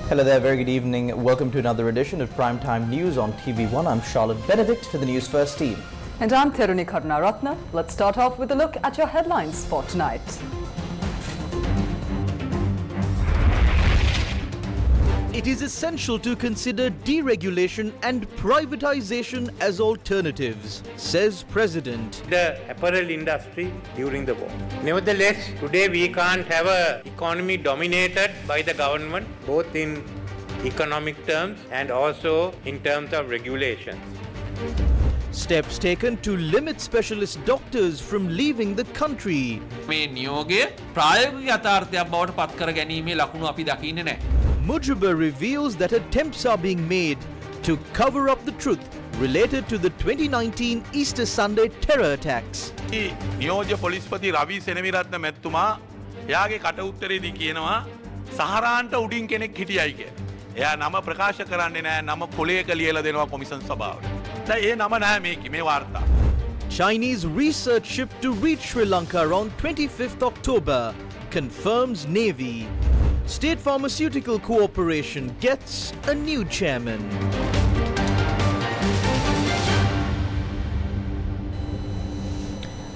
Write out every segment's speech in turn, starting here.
Hello there, very good evening. Welcome to another edition of Primetime News on TV1. I'm Charlotte Benedict for the News First team. And I'm Theruni Karunaratna. Let's start off with a look at your headlines for tonight. It is essential to consider deregulation and privatization as alternatives, says President. The apparel industry during the war. Nevertheless, today we can't have an economy dominated by the government, both in economic terms and also in terms of regulations. Steps taken to limit specialist doctors from leaving the country. Mujibur reveals that attempts are being made to cover up the truth related to the 2019 Easter Sunday terror attacks. නියෝජ්‍ය පොලිස්පති රවි සෙනවිරත්න මැතිතුමා එයාගේ කට උත්තරේදී කියනවා සහරාන්ට උඩින් කෙනෙක් හිටියයි කියලා. එයා නම ප්‍රකාශ කරන්නේ නැහැ, නම පොලේක ලියලා දෙනවා කොමිෂන් සභාවට. දැන් ඒ නම නැහැ මේ වාර්තා. Chinese research ship to reach Sri Lanka on 25th October, confirms Navy. State Pharmaceutical Cooperation gets a new chairman.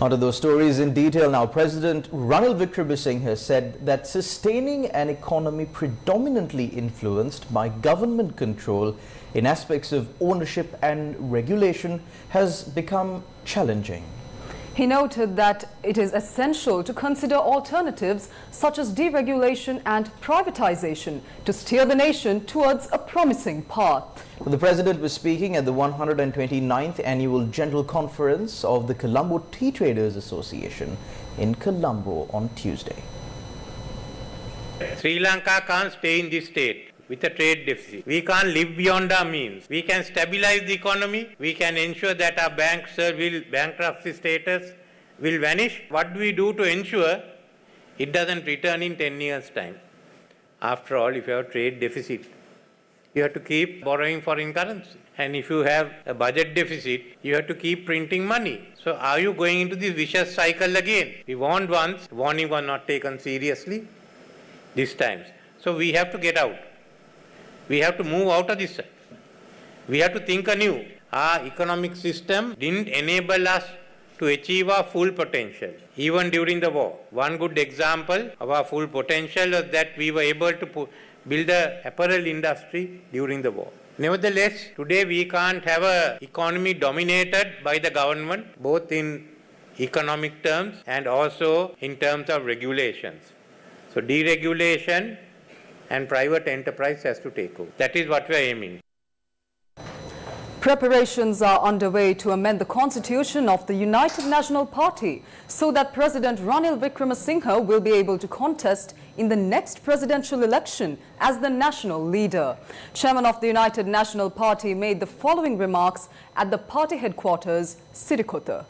Onto those stories in detail now. President Ranil Wickremesinghe has said that sustaining an economy predominantly influenced by government control in aspects of ownership and regulation has become challenging. He noted that it is essential to consider alternatives such as deregulation and privatization to steer the nation towards a promising path. The President was speaking at the 129th Annual General Conference of the Colombo Tea Traders Association in Colombo on Tuesday. Sri Lanka can't stay in this state with a trade deficit. We can't live beyond our means. We can stabilize the economy. We can ensure that our bankruptcy status will vanish. What do we do to ensure it doesn't return in 10 years' time? After all, if you have a trade deficit, you have to keep borrowing foreign currency. And if you have a budget deficit, you have to keep printing money. So are you going into this vicious cycle again? We warned once, warning was not taken seriously this time. So we have to get out. We have to move out of this cycle. We have to think anew. Our economic system didn't enable us to achieve our full potential, even during the war. One good example of our full potential was that we were able to build an apparel industry during the war. Nevertheless, today we can't have an economy dominated by the government, both in economic terms and also in terms of regulations. So deregulation and private enterprise has to take over. That is what we are aiming. Preparations are underway to amend the constitution of the United National Party so that President Ranil Wickremesinghe will be able to contest in the next presidential election as the national leader. Chairman of the United National Party made the following remarks at the party headquarters, Sirikota.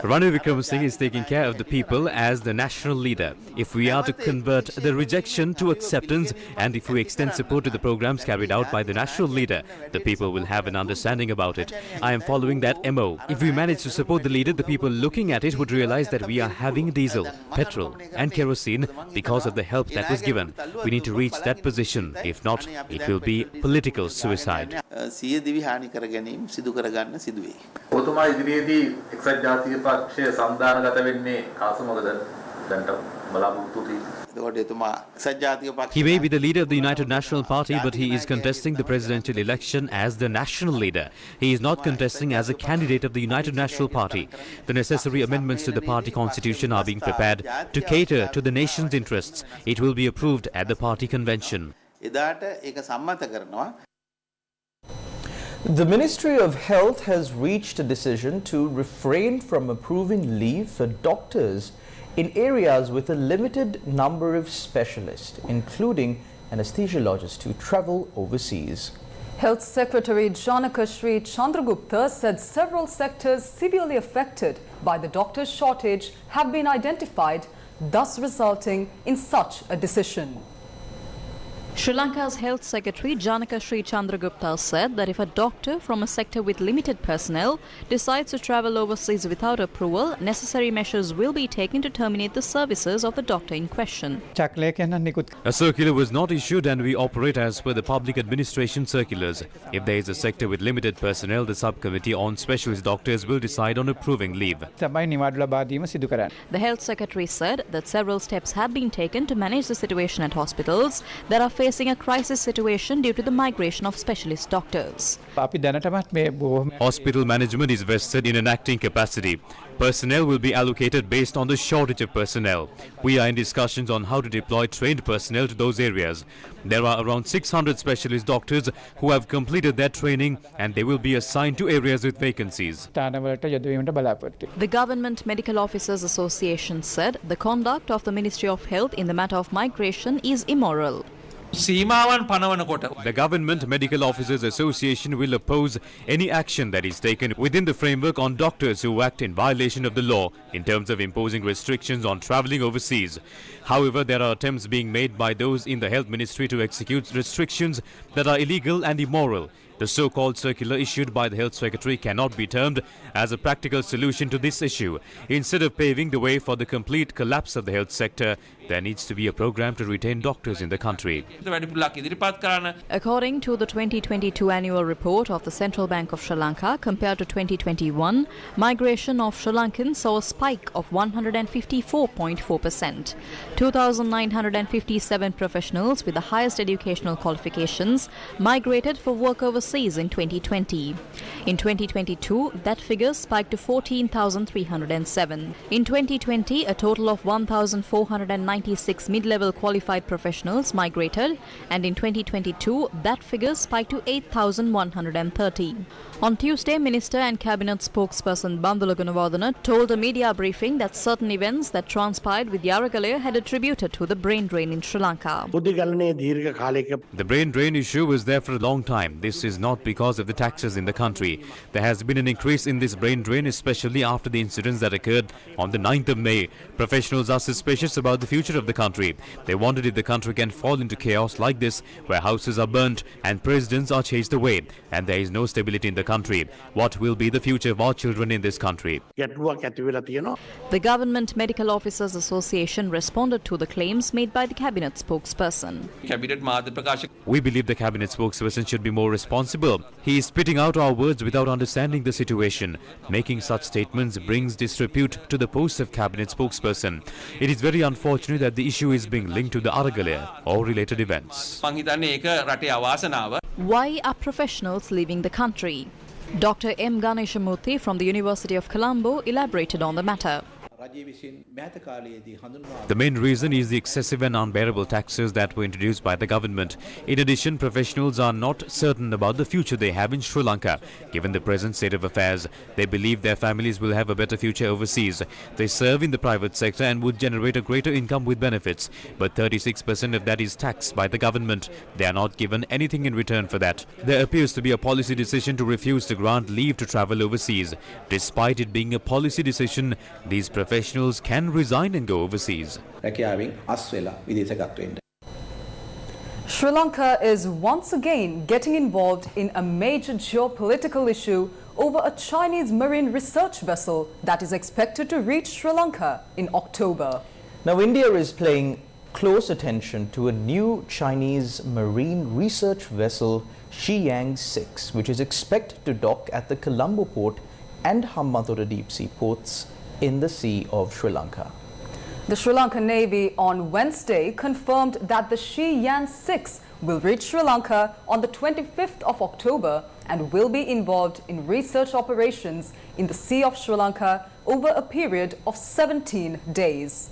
Ranil Wickremesinghe is taking care of the people as the national leader. If we are to convert the rejection to acceptance and if we extend support to the programs carried out by the national leader, the people will have an understanding about it. I am following that MO. If we manage to support the leader, the people looking at it would realize that we are having diesel, petrol and kerosene because of the help that was given. We need to reach that position. If not, it will be political suicide. ඔබතුමා ඉදිරියේදී එක්සත් ජාතික පක්ෂය සම්දානගත වෙන්නේ කාසමකද දැන්ට බලාපොරොත්තු He may be the leader of the United National Party, but he is contesting the presidential election as the national leader. He is not contesting as a candidate of the United National Party. The necessary amendments to the party constitution are being prepared to cater to the nation's interests. It will be approved at the party convention. The Ministry of Health has reached a decision to refrain from approving leave for doctors in areas with a limited number of specialists, including anesthesiologists who travel overseas. Health Secretary Janaka Shri Chandragupta said several sectors severely affected by the doctor shortage have been identified, thus resulting in such a decision. Sri Lanka's Health Secretary Janaka Sri Chandragupta said that if a doctor from a sector with limited personnel decides to travel overseas without approval, necessary measures will be taken to terminate the services of the doctor in question. A circular was not issued and we operate as per the public administration circulars. If there is a sector with limited personnel, the subcommittee on specialist doctors will decide on approving leave. The Health Secretary said that several steps have been taken to manage the situation at hospitals that are facing a crisis situation due to the migration of specialist doctors. Hospital management is vested in an acting capacity. Personnel will be allocated based on the shortage of personnel. We are in discussions on how to deploy trained personnel to those areas. There are around 600 specialist doctors who have completed their training and they will be assigned to areas with vacancies. The Government Medical Officers Association said the conduct of the Ministry of Health in the matter of migration is immoral. The Government Medical Officers Association will oppose any action that is taken within the framework on doctors who act in violation of the law in terms of imposing restrictions on travelling overseas. However, there are attempts being made by those in the Health Ministry to execute restrictions that are illegal and immoral. The so-called circular issued by the Health Secretary cannot be termed as a practical solution to this issue. Instead of paving the way for the complete collapse of the health sector, there needs to be a program to retain doctors in the country. According to the 2022 annual report of the Central Bank of Sri Lanka, compared to 2021, migration of Sri Lankans saw a spike of 154.4%. 2,957 professionals with the highest educational qualifications migrated for work overseas in 2020. In 2022, that figure spiked to 14,307. In 2020, a total of 1,496 mid-level qualified professionals migrated, and in 2022, that figure spiked to 8,130. On Tuesday, Minister and Cabinet spokesperson Bandula Gunawardena told a media briefing that certain events that transpired with Yaragale had attributed to the brain drain in Sri Lanka. The brain drain issue was there for a long time. This is not because of the taxes in the country. There has been an increase in this brain drain, especially after the incidents that occurred on the 9th of May. Professionals are suspicious about the future of the country. They wondered if the country can fall into chaos like this, where houses are burnt and presidents are chased away, and there is no stability in the country. What will be the future of our children in this country? The Government Medical Officers Association responded to the claims made by the Cabinet spokesperson. We believe the Cabinet spokesperson should be more responsible. He is spitting out our words without understanding the situation. Making such statements brings disrepute to the post of Cabinet spokesperson. It is very unfortunate that the issue is being linked to the Aragale or related events. Why are professionals leaving the country? Dr. M. Ganeshamurthy from the University of Colombo elaborated on the matter. The main reason is the excessive and unbearable taxes that were introduced by the government. In addition, professionals are not certain about the future they have in Sri Lanka. Given the present state of affairs, they believe their families will have a better future overseas. They serve in the private sector and would generate a greater income with benefits, but 36% of that is taxed by the government. They are not given anything in return for that. There appears to be a policy decision to refuse to grant leave to travel overseas. Despite it being a policy decision, these professionals can resign and go overseas. Sri Lanka is once again getting involved in a major geopolitical issue over a Chinese marine research vessel that is expected to reach Sri Lanka in October. Now, India is paying close attention to a new Chinese marine research vessel, Xiang-6, which is expected to dock at the Colombo port and Hambantota deep sea ports in the Sea of Sri Lanka. The Sri Lankan Navy on Wednesday confirmed that the Xiang-6 will reach Sri Lanka on the 25th of October and will be involved in research operations in the Sea of Sri Lanka over a period of 17 days.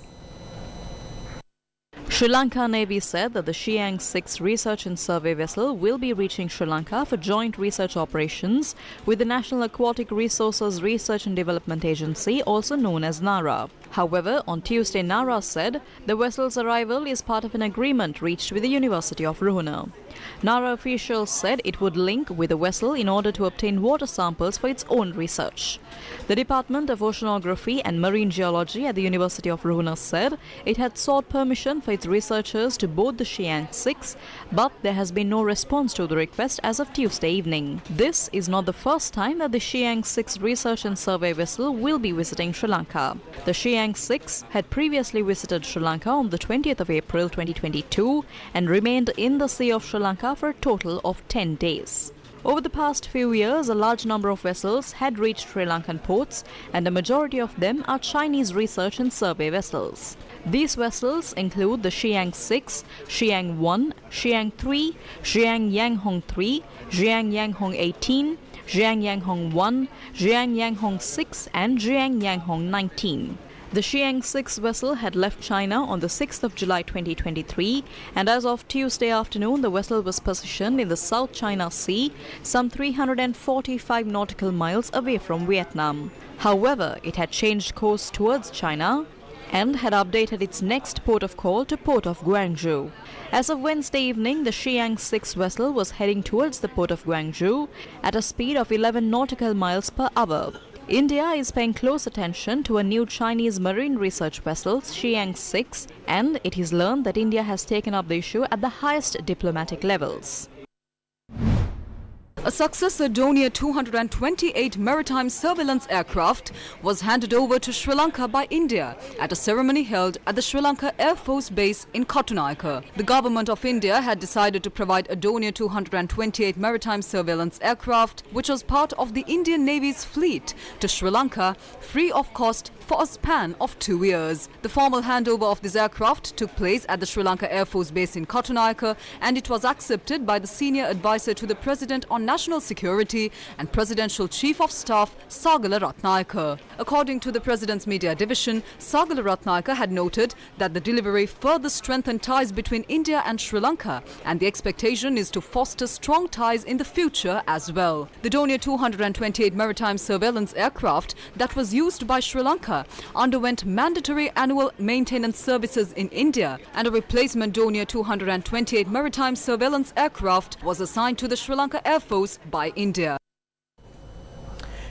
Sri Lanka Navy said that the Xiang-6 research and survey vessel will be reaching Sri Lanka for joint research operations with the National Aquatic Resources Research and Development Agency, also known as NARA. However, on Tuesday, NARA said the vessel's arrival is part of an agreement reached with the University of Ruhuna. NARA officials said it would link with the vessel in order to obtain water samples for its own research. The Department of Oceanography and Marine Geology at the University of Ruhuna said it had sought permission for its researchers to board the Xiang 6, but there has been no response to the request as of Tuesday evening. This is not the first time that the Xiang 6 research and survey vessel will be visiting Sri Lanka. The Xiang 6 had previously visited Sri Lanka on the 20th of April 2022 and remained in the Sea of Sri Lanka for a total of 10 days. Over the past few years, a large number of vessels had reached Sri Lankan ports, and a majority of them are Chinese research and survey vessels. These vessels include the Xiang 6, Xiang 1, Xiang 3, Xiang Yanghong 3, Xiang Yanghong 18, Xiang Yanghong 1, Xiang Yanghong 6 and Xiang Yanghong 19. The Xiang 6 vessel had left China on the 6th of July 2023, and as of Tuesday afternoon, the vessel was positioned in the South China Sea, some 345 nautical miles away from Vietnam. However, it had changed course towards China and had updated its next port of call to port of Guangzhou. As of Wednesday evening, the Xiang 6 vessel was heading towards the port of Guangzhou at a speed of 11 nautical miles per hour. India is paying close attention to a new Chinese marine research vessel, Xiang 6, and it is learned that India has taken up the issue at the highest diplomatic levels. A successor Dornier 228 maritime surveillance aircraft was handed over to Sri Lanka by India at a ceremony held at the Sri Lanka Air Force Base in Katunaika. The government of India had decided to provide a Dornier 228 maritime surveillance aircraft, which was part of the Indian Navy's fleet, to Sri Lanka free of cost for a span of 2 years. The formal handover of this aircraft took place at the Sri Lanka Air Force Base in Katunaika, and it was accepted by the senior advisor to the President on National Security and Presidential Chief of Staff Sagala Ratnayaka. According to the President's Media Division, Sagala Ratnayaka had noted that the delivery further strengthened ties between India and Sri Lanka, and the expectation is to foster strong ties in the future as well. The Dornier 228 maritime surveillance aircraft that was used by Sri Lanka underwent mandatory annual maintenance services in India, and a replacement Dornier 228 maritime surveillance aircraft was assigned to the Sri Lanka Air Force by India.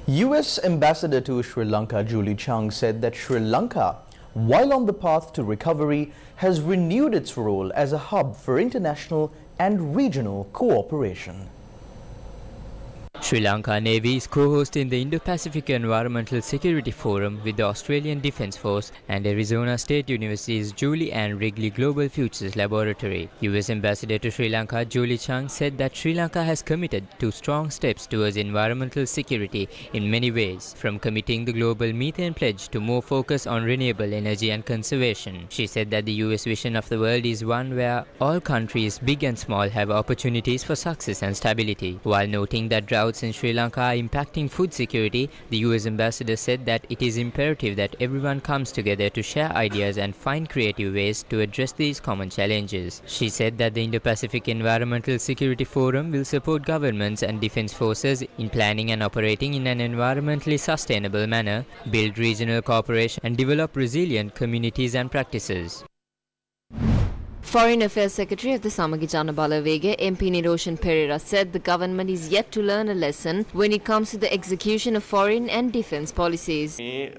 US Ambassador to Sri Lanka Julie Chang said that Sri Lanka, while on the path to recovery, has renewed its role as a hub for international and regional cooperation. Sri Lanka Navy is co-hosting the Indo-Pacific Environmental Security Forum with the Australian Defence Force and Arizona State University's Julie Ann Wrigley Global Futures Laboratory. US Ambassador to Sri Lanka Julie Chang said that Sri Lanka has committed to strong steps towards environmental security in many ways, from committing the global methane pledge to more focus on renewable energy and conservation. She said that the US vision of the world is one where all countries, big and small, have opportunities for success and stability. While noting that droughts in Sri Lanka are impacting food security, the US ambassador said that it is imperative that everyone comes together to share ideas and find creative ways to address these common challenges. She said that the Indo-Pacific Environmental Security Forum will support governments and defense forces in planning and operating in an environmentally sustainable manner, build regional cooperation, and develop resilient communities and practices. Foreign Affairs Secretary of the Samagi Jana Balawege, MP Niroshan Pereira, said the government is yet to learn a lesson when it comes to the execution of foreign and defence policies. This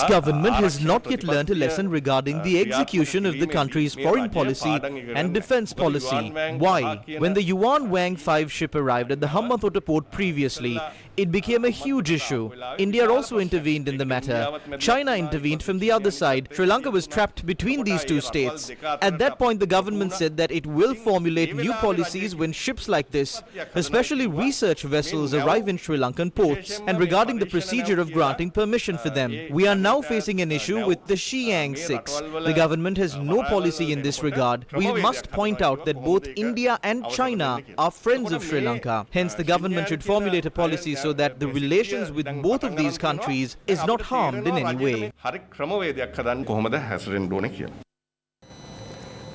government has not yet learned a lesson regarding the execution of the country's foreign policy and defence policy. Why? When the Yuan Wang 5 ship arrived at the Hambantota port previously, it became a huge issue. India also intervened in the matter. China intervened from the other side. Sri Lanka was trapped between these two states. At that point, the government said that it will formulate new policies when ships like this, especially research vessels, arrive in Sri Lankan ports, and regarding the procedure of granting permission for them. We are now facing an issue with the Xiang 6. The government has no policy in this regard. We must point out that both India and China are friends of Sri Lanka. Hence, the government should formulate a policy so that the relations with both of these countries is not harmed in any way.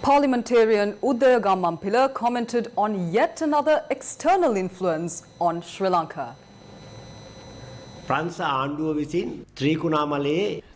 Parliamentarian Udaya Gammampila commented on yet another external influence on Sri Lanka.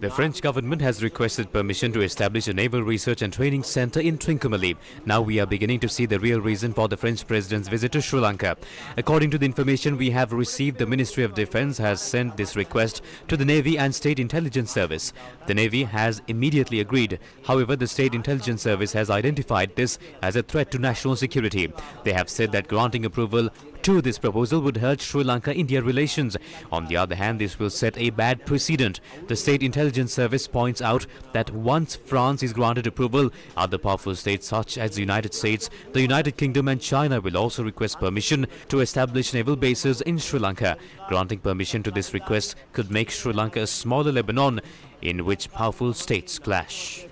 The French government has requested permission to establish a naval research and training center in Trincomalee. Now we are beginning to see the real reason for the French president's visit to Sri Lanka. According to the information we have received, the Ministry of Defence has sent this request to the Navy and State Intelligence Service. The Navy has immediately agreed. However, the State Intelligence Service has identified this as a threat to national security. They have said that granting approval to this proposal would hurt Sri Lanka-India relations. On the other hand, this will set a bad precedent. The State Intelligence Service points out that once France is granted approval, other powerful states such as the United States, the United Kingdom and China will also request permission to establish naval bases in Sri Lanka. Granting permission to this request could make Sri Lanka a smaller Lebanon in which powerful states clash.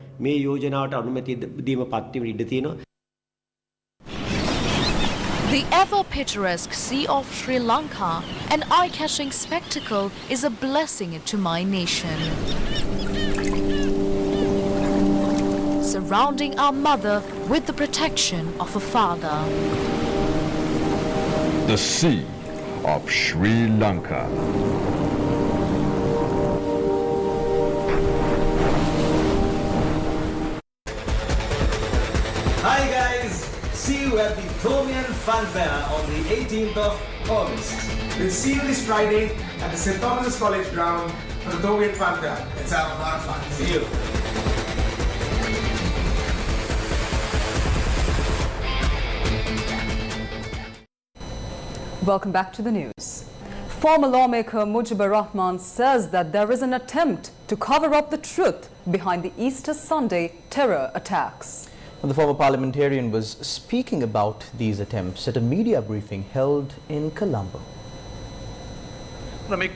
The ever-picturesque Sea of Sri Lanka, an eye-catching spectacle, is a blessing to my nation. Surrounding our mother with the protection of a father. The Sea of Sri Lanka. Hi guys! See you at the Thomian Fun Fair on the 18th of August. We'll see you this Friday at the St. Thomas's College ground for the Thomian Fun Fair. Let's have a lot of fun. See you. Welcome back to the news. Former lawmaker Mujibur Rahman says that there is an attempt to cover up the truth behind the Easter Sunday terror attacks. The former parliamentarian was speaking about these attempts at a media briefing held in Colombo. We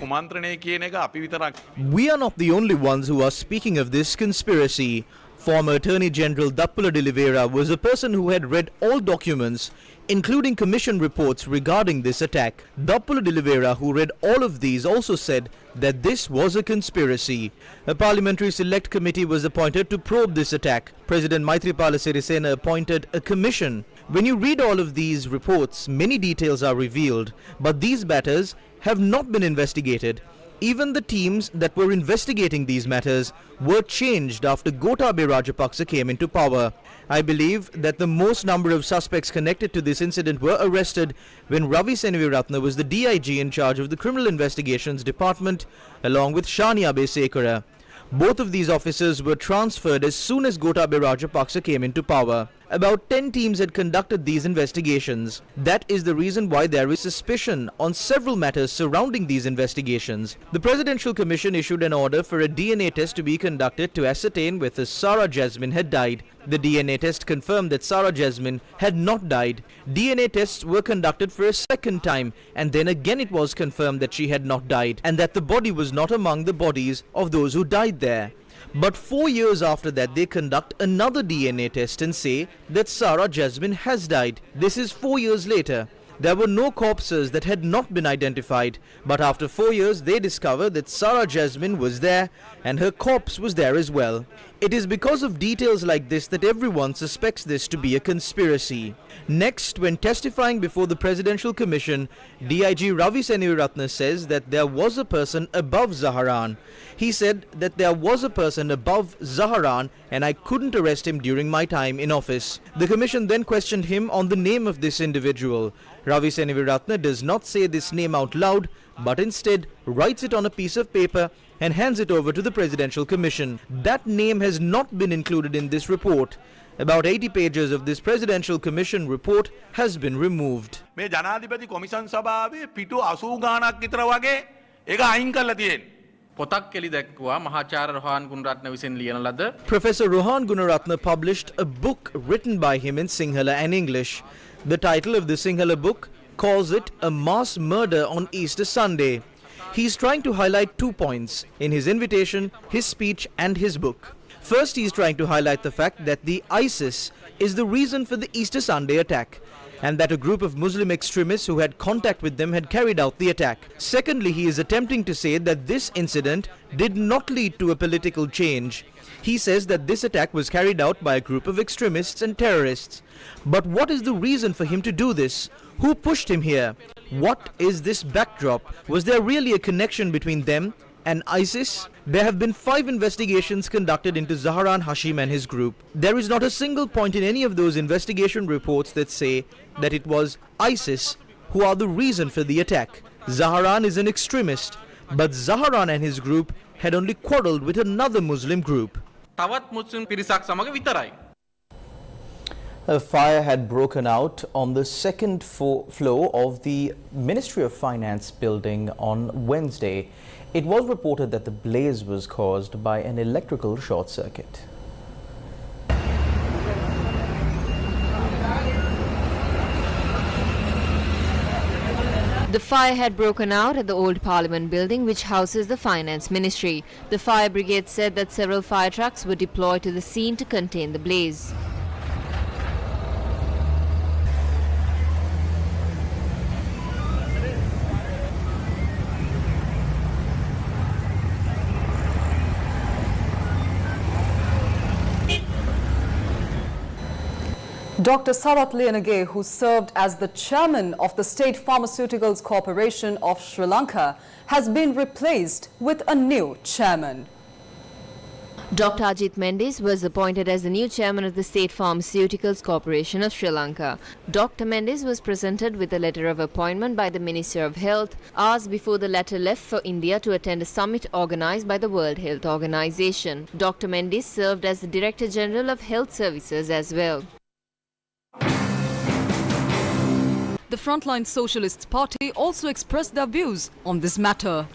are not the only ones who are speaking of this conspiracy. Former Attorney General Dappula de Oliveira was a person who had read all documents, including commission reports regarding this attack. Dappula de Oliveira, who read all of these, also said that this was a conspiracy. A parliamentary select committee was appointed to probe this attack. President Maithripala Sirisena appointed a commission. When you read all of these reports, many details are revealed, but these matters have not been investigated. Even the teams that were investigating these matters were changed after Gotabaya Rajapaksa came into power. I believe that the most number of suspects connected to this incident were arrested when Ravi Senaviratne was the DIG in charge of the Criminal Investigations Department, along with Shani Abesekara. Both of these officers were transferred as soon as Gotabaya Rajapaksa came into power. About 10 teams had conducted these investigations. That is the reason why there is suspicion on several matters surrounding these investigations. The Presidential Commission issued an order for a DNA test to be conducted to ascertain whether Sarah Jasmine had died. The DNA test confirmed that Sarah Jasmine had not died. DNA tests were conducted for a second time, and then again it was confirmed that she had not died and that the body was not among the bodies of those who died there. But 4 years after that, they conduct another DNA test and say that Sarah Jasmine has died. This is 4 years later. There were no corpses that had not been identified, but after 4 years they discovered that Sarah Jasmine was there and her corpse was there as well. It is because of details like this that everyone suspects this to be a conspiracy. Next, when testifying before the Presidential Commission, DIG Ravi Senaviratne says that there was a person above Zaharan. He said that there was a person above Zaharan and I couldn't arrest him during my time in office. The Commission then questioned him on the name of this individual. Ravi Senaviratne does not say this name out loud, but instead writes it on a piece of paper and hands it over to the Presidential Commission. That name has not been included in this report. About 80 pages of this Presidential Commission report has been removed. මේ ජනාධිපති commission සභාවේ පිටු 80 ගාණක් විතර වගේ ඒක අයින් කරලා තියෙනවා. පොතක් එලි දැක්වුවා මහාචාර්ය රෝහන් ගුණරත්න විසින් ලියන ලද. Professor Rohan Gunaratne published a book written by him in Sinhala and English. The title of the Sinhala book calls it A Mass Murder on Easter Sunday. He's trying to highlight 2 points in his invitation, his speech and his book. First, he's trying to highlight the fact that the ISIS is the reason for the Easter Sunday attack and that a group of Muslim extremists who had contact with them had carried out the attack. Secondly, he is attempting to say that this incident did not lead to a political change. He says that this attack was carried out by a group of extremists and terrorists. But what is the reason for him to do this? Who pushed him here? What is this backdrop? Was there really a connection between them and ISIS? There have been 5 investigations conducted into Zaharan Hashim and his group. There is not a single point in any of those investigation reports that say that it was ISIS who are the reason for the attack. Zaharan is an extremist, but Zaharan and his group had only quarreled with another Muslim group. A fire had broken out on the second floor of the Ministry of Finance building on Wednesday. It was reported that the blaze was caused by an electrical short circuit. The fire had broken out at the old Parliament building, which houses the Finance Ministry. The fire brigade said that several fire trucks were deployed to the scene to contain the blaze. Dr. Sarath Liyanage, who served as the chairman of the State Pharmaceuticals Corporation of Sri Lanka, has been replaced with a new chairman. Dr. Ajit Mendes was appointed as the new chairman of the State Pharmaceuticals Corporation of Sri Lanka. Dr. Mendes was presented with a letter of appointment by the Minister of Health hours before the latter left for India to attend a summit organized by the World Health Organization. Dr. Mendes served as the Director General of Health Services as well. The Frontline Socialists Party also expressed their views on this matter.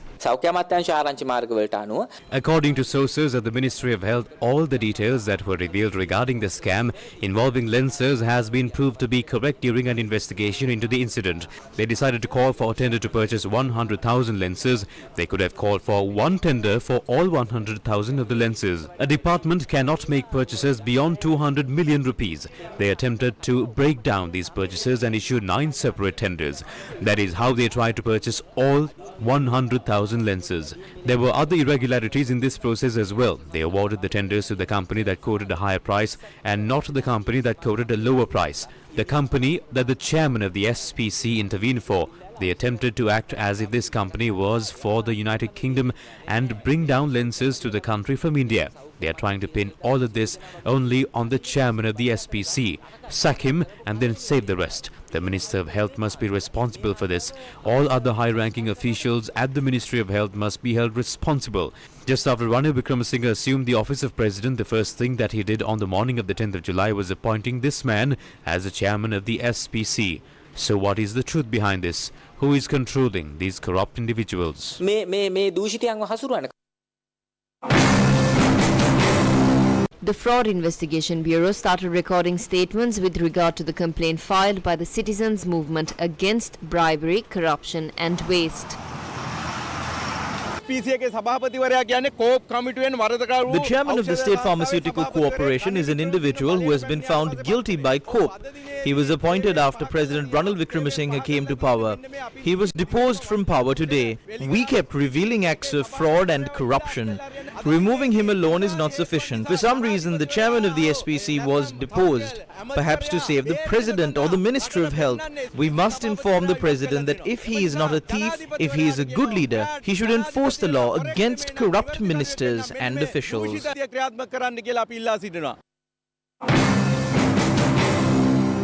According to sources at the Ministry of Health, all the details that were revealed regarding the scam involving lenses has been proved to be correct during an investigation into the incident. They decided to call for a tender to purchase 100,000 lenses. They could have called for one tender for all 100,000 of the lenses. A department cannot make purchases beyond 200 million rupees. They attempted to break down these purchases and issued 9 separate tenders. That is how they tried to purchase all 100,000 lenses. There were other irregularities in this process as well. They awarded the tenders to the company that quoted a higher price and not the company that quoted a lower price. The company that the chairman of the SPC intervened for. They attempted to act as if this company was for the United Kingdom and bring down lenses to the country from India. They are trying to pin all of this only on the chairman of the SPC. Sack him and then save the rest. The Minister of Health must be responsible for this. All other high-ranking officials at the Ministry of Health must be held responsible. Just after Ranil Wickremesinghe assumed the office of President, the first thing that he did on the morning of the 10th of July was appointing this man as the chairman of the SPC. So what is the truth behind this? Who is controlling these corrupt individuals? The Fraud Investigation Bureau started recording statements with regard to the complaint filed by the citizens' movement against bribery, corruption and waste. The chairman of the State Pharmaceutical Corporation is an individual who has been found guilty by COPE. He was appointed after President Ranil Wickremesinghe came to power. He was deposed from power today. We kept revealing acts of fraud and corruption. Removing him alone is not sufficient. For some reason, the chairman of the SPC was deposed, perhaps to save the president or the Minister of Health. We must inform the president that if he is not a thief, if he is a good leader, he should enforce the law against corrupt ministers and officials.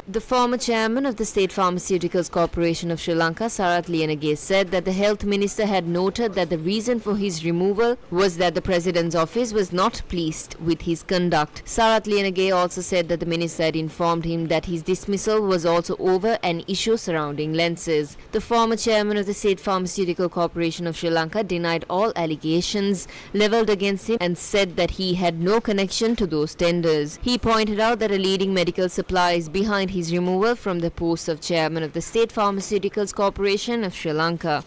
The former chairman of the State Pharmaceuticals Corporation of Sri Lanka, Sarath Liyanage, said that the health minister had noted that the reason for his removal was that the president's office was not pleased with his conduct. Sarath Liyanage also said that the minister had informed him that his dismissal was also over an issue surrounding lenses. The former chairman of the State Pharmaceutical Corporation of Sri Lanka denied all allegations levelled against him and said that he had no connection to those tenders. He pointed out that a leading medical supplier is behind his removal from the post of chairman of the State Pharmaceuticals Corporation of Sri Lanka.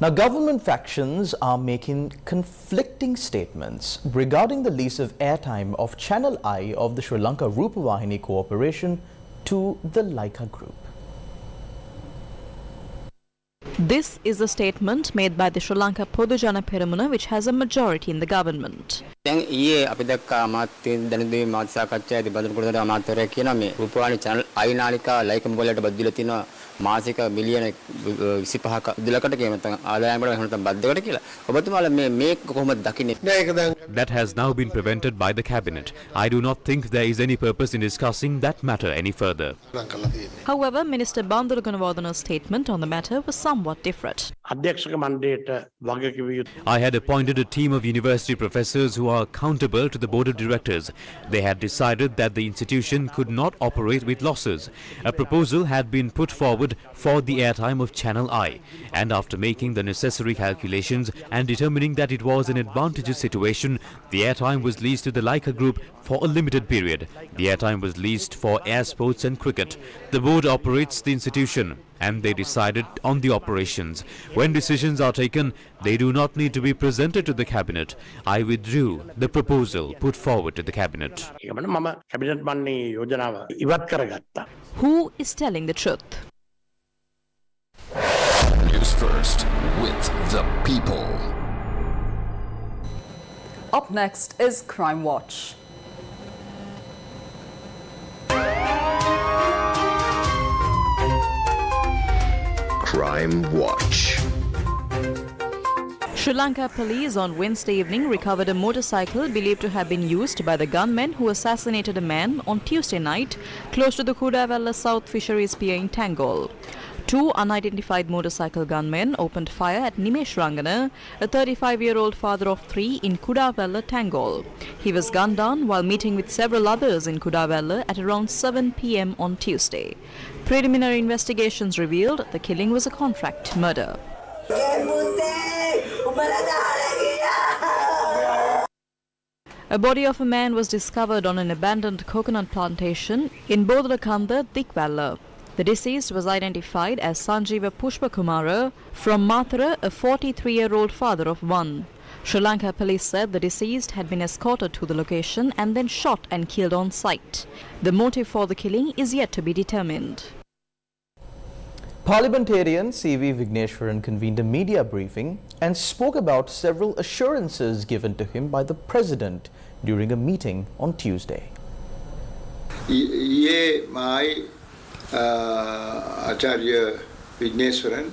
Now, government factions are making conflicting statements regarding the lease of airtime of Channel I of the Sri Lanka Rupavahini Corporation to the Lanka Group. This is a statement made by the Sri Lanka Podujana Peramuna, which has a majority in the government. දැන් ඊයේ අපි දැක්ක අමාත්‍ය දැනුදේ මාධ්‍ය සාකච්ඡාවේදී බඳුන් කුරුඳට අමාත්‍යවරයා කියනවා මේ රූපවාහිනී channel අයිනාලිකා ලයික මොබයිලට බදු දීලා තිනවා මාසික මිලියන 25ක දලකට කියන නැත්නම් ආදායමකට එහෙම නැත්නම් බද්දකට කියලා. ඔබතුමාලා මේක කොහොමද දකින්නේ? That has now been prevented by the cabinet. I do not think there is any purpose in discussing that matter any further. However, Minister Bandula Gunawardana's statement on the matter was somewhat different. I had appointed a team of university professors who are accountable to the board of directors. They had decided that the institution could not operate with losses. A proposal had been put forward for the airtime of Channel I, and after making the necessary calculations and determining that it was an advantageous situation, the airtime was leased to the Leica Group for a limited period. The airtime was leased for air sports and cricket. The board operates the institution, and they decided on the operations. When decisions are taken, they do not need to be presented to the cabinet. I withdrew the proposal put forward to the cabinet. Who is telling the truth? News first with the people. Up next is Crime Watch. Crime Watch. Sri Lanka police on Wednesday evening recovered a motorcycle believed to have been used by the gunmen who assassinated a man on Tuesday night close to the Kudavella South Fisheries Pier in Tangol. Two unidentified motorcycle gunmen opened fire at Nimesh Rangana, a 35-year-old father of three in Kudavella, Tangol. He was gunned down while meeting with several others in Kudavella at around 7 p.m. on Tuesday. Preliminary investigations revealed the killing was a contract murder. A body of a man was discovered on an abandoned coconut plantation in Bodalakanda, Dikwalla. The deceased was identified as Sanjeeva Pushpakumara from Mathura, a 43-year-old father of one. Sri Lanka police said the deceased had been escorted to the location and then shot and killed on sight. The motive for the killing is yet to be determined. Parliamentarian C.V. Vigneshwaran convened a media briefing and spoke about several assurances given to him by the President during a meeting on Tuesday. Acharya Vigneshwaran.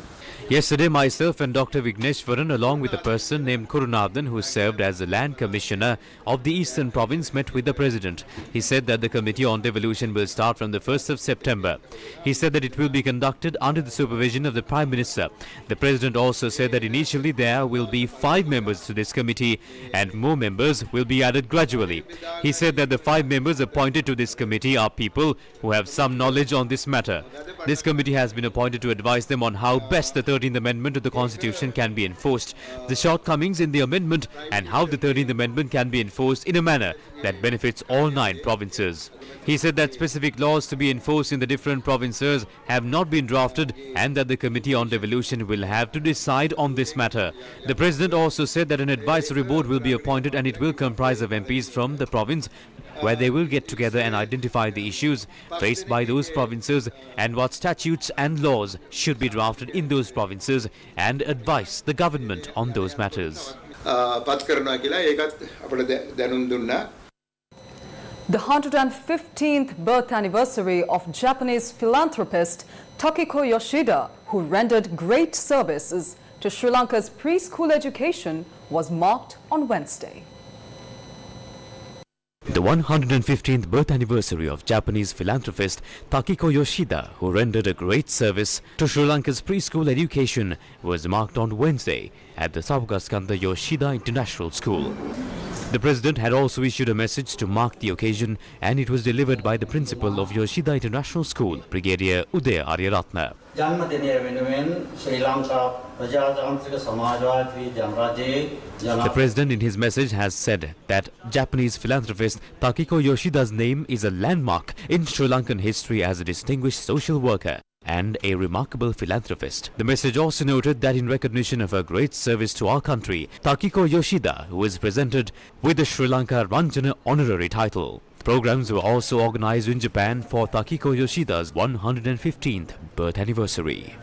Yesterday, myself and Dr. Vigneshwaran, along with a person named Kurunathan, who served as the Land Commissioner of the Eastern Province, met with the President. He said that the Committee on Devolution will start from the 1st of September. He said that it will be conducted under the supervision of the Prime Minister. The President also said that initially there will be 5 members to this committee and more members will be added gradually. He said that the 5 members appointed to this committee are people who have some knowledge on this matter. This committee has been appointed to advise them on how best the 13th Amendment to the Constitution can be enforced, the shortcomings in the amendment and how the 13th Amendment can be enforced in a manner that benefits all 9 provinces. He said that specific laws to be enforced in the different provinces have not been drafted and that the Committee on Devolution will have to decide on this matter. The President also said that an advisory board will be appointed and it will comprise of MPs from the province, where they will get together and identify the issues faced by those provinces and what statutes and laws should be drafted in those provinces and advise the government on those matters. The 115th birth anniversary of Japanese philanthropist Takiko Yoshida, who rendered great services to Sri Lanka's preschool education, was marked on Wednesday. The 115th birth anniversary of Japanese philanthropist Takiko Yoshida, who rendered a great service to Sri Lanka's preschool education, was marked on Wednesday at the Savagaskanda Yoshida International School. The President had also issued a message to mark the occasion, and it was delivered by the principal of Yoshida International School, Brigadier Uday Aryaratna. The President in his message has said that Japanese philanthropist Takiko Yoshida's name is a landmark in Sri Lankan history as a distinguished social worker and a remarkable philanthropist. The message also noted that in recognition of her great service to our country, Takiko Yoshida was presented with the Sri Lanka Ranjana honorary title. Programs were also organized in Japan for Takiko Yoshida's 115th birth anniversary.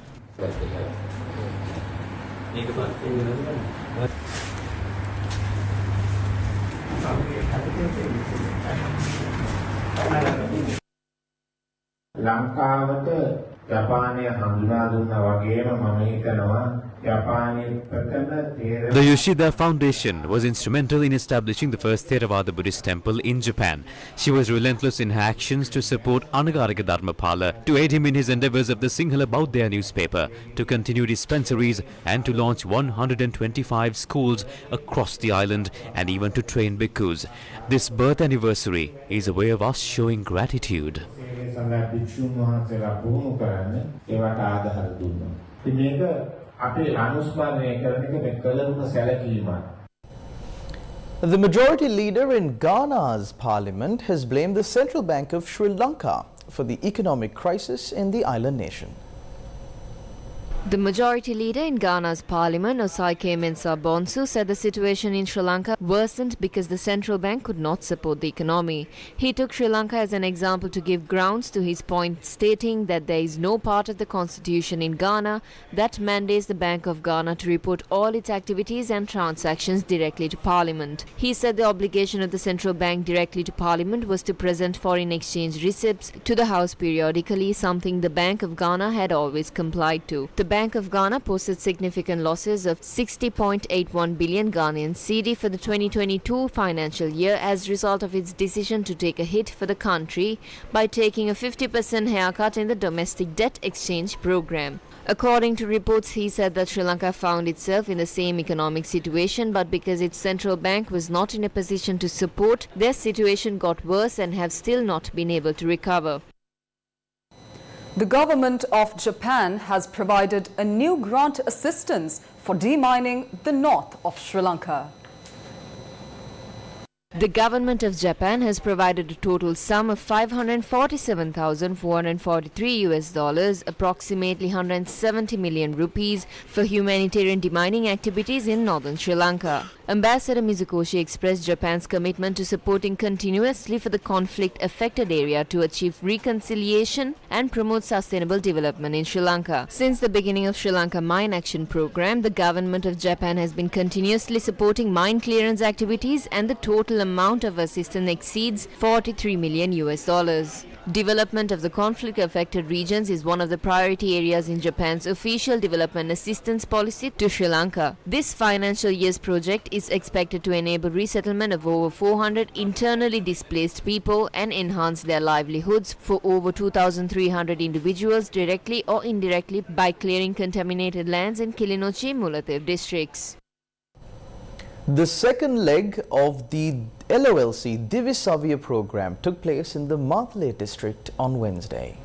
ලංකාවට ජපානය හඳුනා දුන්නා වගේම මම හිතනවා The Yoshida Foundation was instrumental in establishing the first Theravada Buddhist temple in Japan. She was relentless in her actions to support Anagarika Dharmapala, to aid him in his endeavours of the Sinhala Bauddha newspaper, to continue dispensaries and to launch 125 schools across the island and even to train bhikkhus. This birth anniversary is a way of us showing gratitude. The majority leader in Ghana's parliament has blamed the Central Bank of Sri Lanka for the economic crisis in the island nation. The majority leader in Ghana's parliament, Osaike Mensah Bonsu, said the situation in Sri Lanka worsened because the central bank could not support the economy. He took Sri Lanka as an example to give grounds to his point, stating that there is no part of the constitution in Ghana that mandates the Bank of Ghana to report all its activities and transactions directly to parliament. He said the obligation of the central bank directly to parliament was to present foreign exchange receipts to the house periodically, something the Bank of Ghana had always complied to. The Bank of Ghana posted significant losses of 60.81 billion Ghanaian cedi for the 2022 financial year as a result of its decision to take a hit for the country by taking a 50% haircut in the domestic debt exchange program. According to reports, he said that Sri Lanka found itself in the same economic situation, but because its central bank was not in a position to support, their situation got worse and have still not been able to recover. The government of Japan has provided a new grant assistance for demining the north of Sri Lanka. The government of Japan has provided a total sum of $547,443 approximately 170 million rupees, for humanitarian demining activities in northern Sri Lanka. Ambassador Mizukoshi expressed Japan's commitment to supporting continuously for the conflict-affected area to achieve reconciliation and promote sustainable development in Sri Lanka. Since the beginning of Sri Lanka Mine Action Program, the government of Japan has been continuously supporting mine clearance activities, and the total amount of assistance exceeds $43 million. Development of the conflict-affected regions is one of the priority areas in Japan's official development assistance policy to Sri Lanka. This financial year's project is expected to enable resettlement of over 400 internally displaced people and enhance their livelihoods for over 2,300 individuals directly or indirectly by clearing contaminated lands in Kilinochchi, Mullaitivu districts. The second leg of the LOLC Divisavya program took place in the Matale district on Wednesday.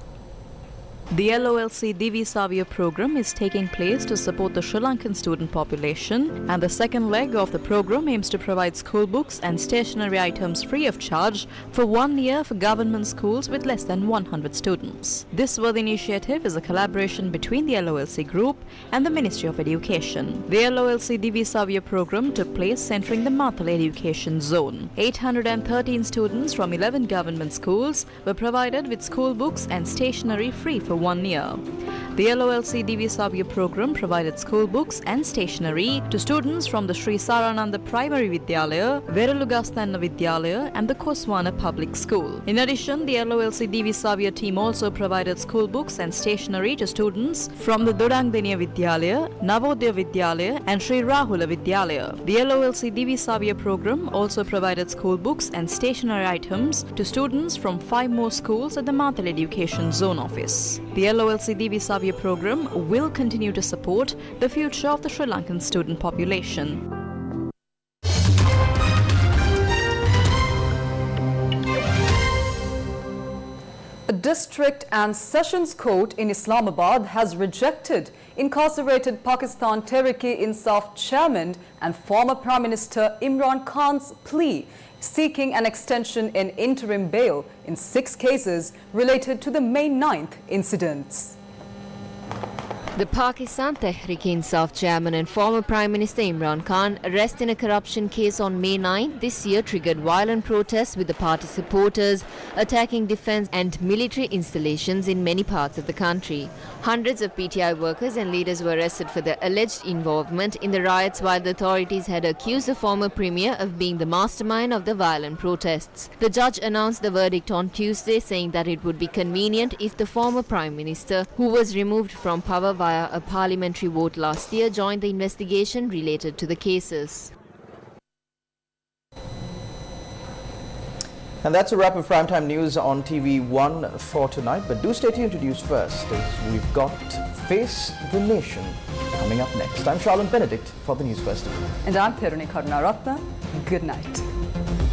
The LOLC Divisavya program is taking place to support the Sri Lankan student population, and the second leg of the program aims to provide school books and stationery items free of charge for 1 year for government schools with less than 100 students. This worthy initiative is a collaboration between the LOLC group and the Ministry of Education. The LOLC Divisavya program took place centering the Matale education zone. 813 students from 11 government schools were provided with school books and stationery free for 1 year. The LOLC Divisavya program provided school books and stationery to students from the Sri Sarananda Primary Vidyalaya, Veralugastanna Vidyalaya and the Koswana Public School. In addition, the LOLC Divisavya team also provided school books and stationery to students from the Dodangdeniya Vidyalaya, Navodaya Vidyalaya and Sri Rahula Vidyalaya. The LOLC Divisavya program also provided school books and stationery items to students from 5 more schools at the Matale Education Zone Office. The LOLC Divisavya program will continue to support the future of the Sri Lankan student population. A district and sessions court in Islamabad has rejected incarcerated Pakistan Tehreek-e-Insaf chairman and former Prime Minister Imran Khan's plea seeking an extension in interim bail in 6 cases related to the May 9th incidents. The Pakistan Tehreek-e-Insaf chairman and former Prime Minister Imran Khan arrested in a corruption case on May 9 this year triggered violent protests with the party supporters attacking defence and military installations in many parts of the country. Hundreds of PTI workers and leaders were arrested for their alleged involvement in the riots, while the authorities had accused the former premier of being the mastermind of the violent protests. The judge announced the verdict on Tuesday, saying that it would be convenient if the former Prime Minister, who was removed from power via a parliamentary vote last year, joined the investigation related to the cases. And that's a wrap of Primetime News on TV1 for tonight. But do stay tuned to News First, as we've got Face the Nation coming up next. I'm Charlotte Benedict for the News First. And I'm Peruni Karunaratna. Good night.